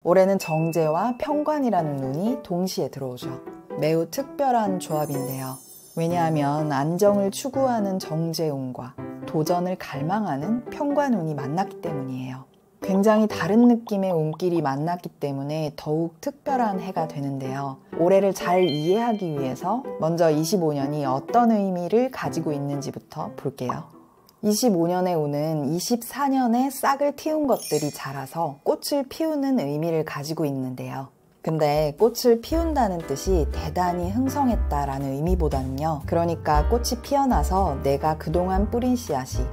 올해는 정제와 편관이라는 운이 동시에 들어오죠. 매우 특별한 조합인데요. 왜냐하면 안정을 추구하는 정제운과 도전을 갈망하는 편관운이 만났기 때문이에요. 굉장히 다른 느낌의 운끼리 만났기 때문에 더욱 특별한 해가 되는데요. 올해를 잘 이해하기 위해서 먼저 25년이 어떤 의미를 가지고 있는지부터 볼게요. 25년의 운은 24년에 싹을 틔운 것들이 자라서 꽃을 피우는 의미를 가지고 있는데요. 근데 꽃을 피운다는 뜻이 대단히 흥성했다라는 의미보다는요. 그러니까 꽃이 피어나서 내가 그동안 뿌린 씨앗이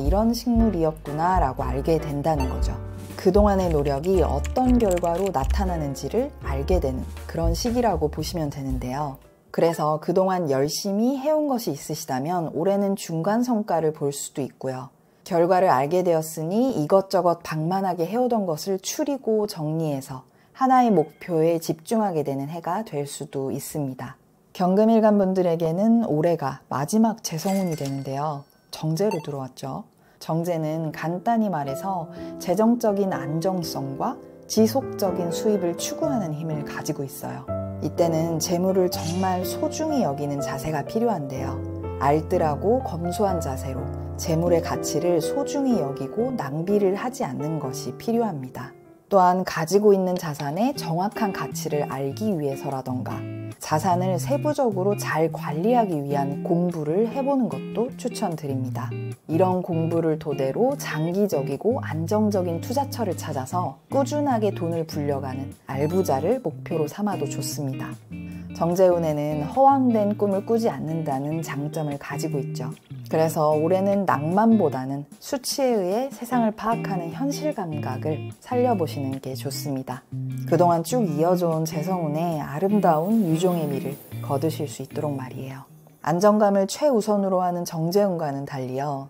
이런 식물이었구나 라고 알게 된다는 거죠. 그동안의 노력이 어떤 결과로 나타나는지를 알게 되는 그런 시기라고 보시면 되는데요. 그래서 그동안 열심히 해온 것이 있으시다면 올해는 중간 성과를 볼 수도 있고요. 결과를 알게 되었으니 이것저것 방만하게 해오던 것을 추리고 정리해서 하나의 목표에 집중하게 되는 해가 될 수도 있습니다. 경금일간 분들에게는 올해가 마지막 재성운이 되는데요. 정제로 들어왔죠. 정제는 간단히 말해서 재정적인 안정성과 지속적인 수입을 추구하는 힘을 가지고 있어요. 이때는 재물을 정말 소중히 여기는 자세가 필요한데요. 알뜰하고 검소한 자세로 재물의 가치를 소중히 여기고 낭비를 하지 않는 것이 필요합니다. 또한 가지고 있는 자산의 정확한 가치를 알기 위해서라던가 자산을 세부적으로 잘 관리하기 위한 공부를 해보는 것도 추천드립니다. 이런 공부를 토대로 장기적이고 안정적인 투자처를 찾아서 꾸준하게 돈을 불려가는 알부자를 목표로 삼아도 좋습니다. 정제운에는 허황된 꿈을 꾸지 않는다는 장점을 가지고 있죠. 그래서 올해는 낭만보다는 수치에 의해 세상을 파악하는 현실 감각을 살려보시는 게 좋습니다. 그동안 쭉 이어져온 재성운에 아름다운 유종의 미를 거두실 수 있도록 말이에요. 안정감을 최우선으로 하는 정제운과는 달리요.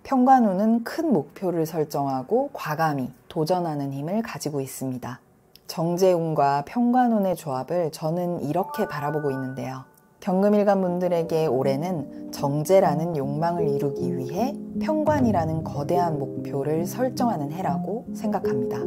편관운은 큰 목표를 설정하고 과감히 도전하는 힘을 가지고 있습니다. 정제운과 편관운의 조합을 저는 이렇게 바라보고 있는데요. 경금일간 분들에게 올해는 정제라는 욕망을 이루기 위해 편관이라는 거대한 목표를 설정하는 해라고 생각합니다.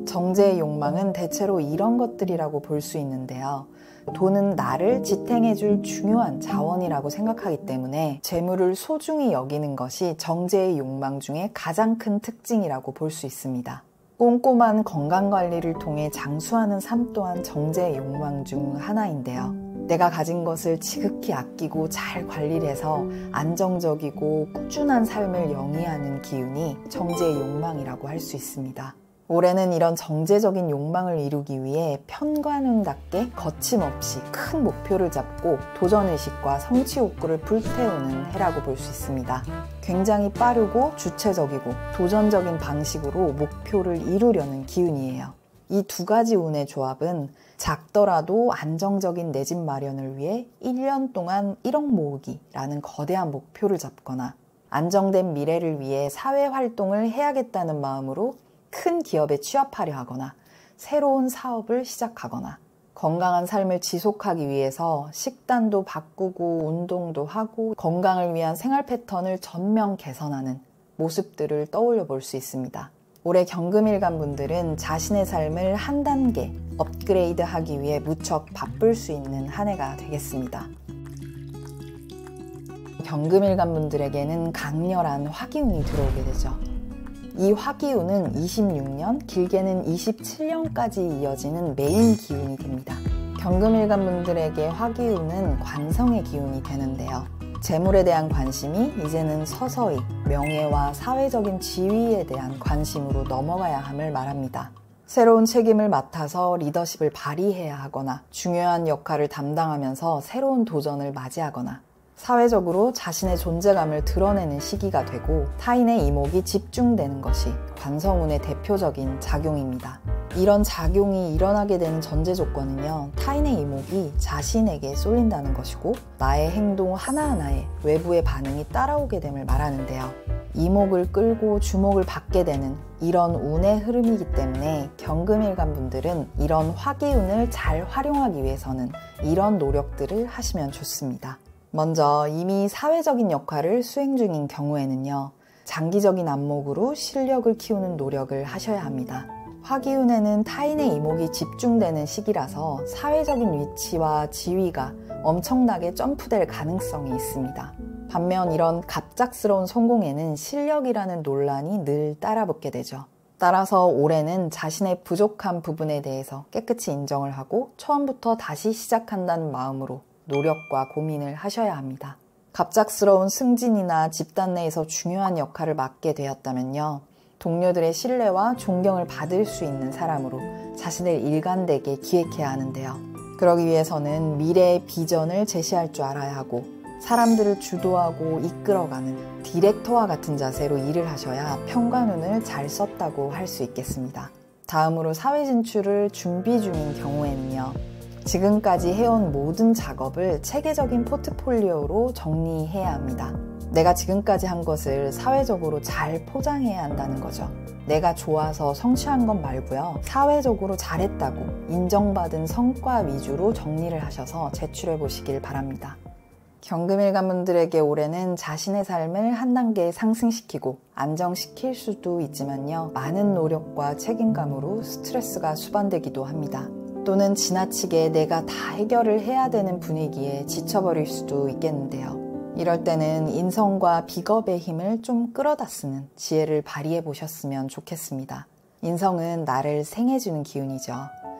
정제의 욕망은 대체로 이런 것들이라고 볼 수 있는데요. 돈은 나를 지탱해줄 중요한 자원이라고 생각하기 때문에 재물을 소중히 여기는 것이 정제의 욕망 중에 가장 큰 특징이라고 볼 수 있습니다. 꼼꼼한 건강관리를 통해 장수하는 삶 또한 정제의 욕망 중 하나인데요. 내가 가진 것을 지극히 아끼고 잘 관리를 해서 안정적이고 꾸준한 삶을 영위하는 기운이 정제의 욕망이라고 할 수 있습니다. 올해는 이런 정제적인 욕망을 이루기 위해 편관운답게 거침없이 큰 목표를 잡고 도전의식과 성취욕구를 불태우는 해라고 볼 수 있습니다. 굉장히 빠르고 주체적이고 도전적인 방식으로 목표를 이루려는 기운이에요. 이 두 가지 운의 조합은 작더라도 안정적인 내 집 마련을 위해 1년 동안 1억 모으기라는 거대한 목표를 잡거나 안정된 미래를 위해 사회활동을 해야겠다는 마음으로 큰 기업에 취업하려 하거나 새로운 사업을 시작하거나 건강한 삶을 지속하기 위해서 식단도 바꾸고 운동도 하고 건강을 위한 생활 패턴을 전면 개선하는 모습들을 떠올려 볼 수 있습니다. 올해 경금일간 분들은 자신의 삶을 한 단계 업그레이드 하기 위해 무척 바쁠 수 있는 한 해가 되겠습니다. 경금일간 분들에게는 강렬한 화기운이 들어오게 되죠. 이 화기운은 26년, 길게는 27년까지 이어지는 메인 기운이 됩니다. 경금일간 분들에게 화기운은 관성의 기운이 되는데요. 재물에 대한 관심이 이제는 서서히 명예와 사회적인 지위에 대한 관심으로 넘어가야 함을 말합니다. 새로운 책임을 맡아서 리더십을 발휘해야 하거나 중요한 역할을 담당하면서 새로운 도전을 맞이하거나 사회적으로 자신의 존재감을 드러내는 시기가 되고 타인의 이목이 집중되는 것이 관성운의 대표적인 작용입니다. 이런 작용이 일어나게 되는 전제 조건은요, 타인의 이목이 자신에게 쏠린다는 것이고 나의 행동 하나하나에 외부의 반응이 따라오게 됨을 말하는데요. 이목을 끌고 주목을 받게 되는 이런 운의 흐름이기 때문에 경금일간 분들은 이런 화기운을 잘 활용하기 위해서는 이런 노력들을 하시면 좋습니다. 먼저 이미 사회적인 역할을 수행 중인 경우에는요, 장기적인 안목으로 실력을 키우는 노력을 하셔야 합니다. 화기운에는 타인의 이목이 집중되는 시기라서 사회적인 위치와 지위가 엄청나게 점프될 가능성이 있습니다. 반면 이런 갑작스러운 성공에는 실력이라는 논란이 늘 따라붙게 되죠. 따라서 올해는 자신의 부족한 부분에 대해서 깨끗이 인정을 하고 처음부터 다시 시작한다는 마음으로 노력과 고민을 하셔야 합니다. 갑작스러운 승진이나 집단 내에서 중요한 역할을 맡게 되었다면요. 동료들의 신뢰와 존경을 받을 수 있는 사람으로 자신을 일관되게 기획해야 하는데요. 그러기 위해서는 미래의 비전을 제시할 줄 알아야 하고 사람들을 주도하고 이끌어가는 디렉터와 같은 자세로 일을 하셔야 평관운을 잘 썼다고 할 수 있겠습니다. 다음으로 사회 진출을 준비 중인 경우에는요. 지금까지 해온 모든 작업을 체계적인 포트폴리오로 정리해야 합니다. 내가 지금까지 한 것을 사회적으로 잘 포장해야 한다는 거죠. 내가 좋아서 성취한 것 말고요. 사회적으로 잘했다고 인정받은 성과 위주로 정리를 하셔서 제출해 보시길 바랍니다. 경금일간분들에게 올해는 자신의 삶을 한 단계 상승시키고 안정시킬 수도 있지만요. 많은 노력과 책임감으로 스트레스가 수반되기도 합니다. 또는 지나치게 내가 다 해결을 해야 되는 분위기에 지쳐버릴 수도 있겠는데요. 이럴 때는 인성과 비겁의 힘을 좀 끌어다 쓰는 지혜를 발휘해 보셨으면 좋겠습니다. 인성은 나를 생해주는 기운이죠.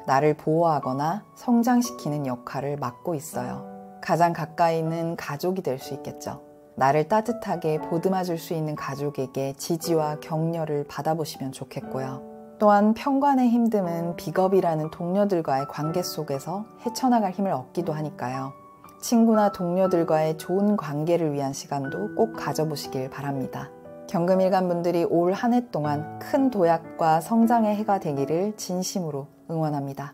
나를 보호하거나 성장시키는 역할을 맡고 있어요. 가장 가까이 있는 가족이 될 수 있겠죠. 나를 따뜻하게 보듬어줄 수 있는 가족에게 지지와 격려를 받아보시면 좋겠고요. 또한 평관의 힘듦은 비겁이라는 동료들과의 관계 속에서 헤쳐나갈 힘을 얻기도 하니까요. 친구나 동료들과의 좋은 관계를 위한 시간도 꼭 가져보시길 바랍니다. 경금일간분들이 올 한 해 동안 큰 도약과 성장의 해가 되기를 진심으로 응원합니다.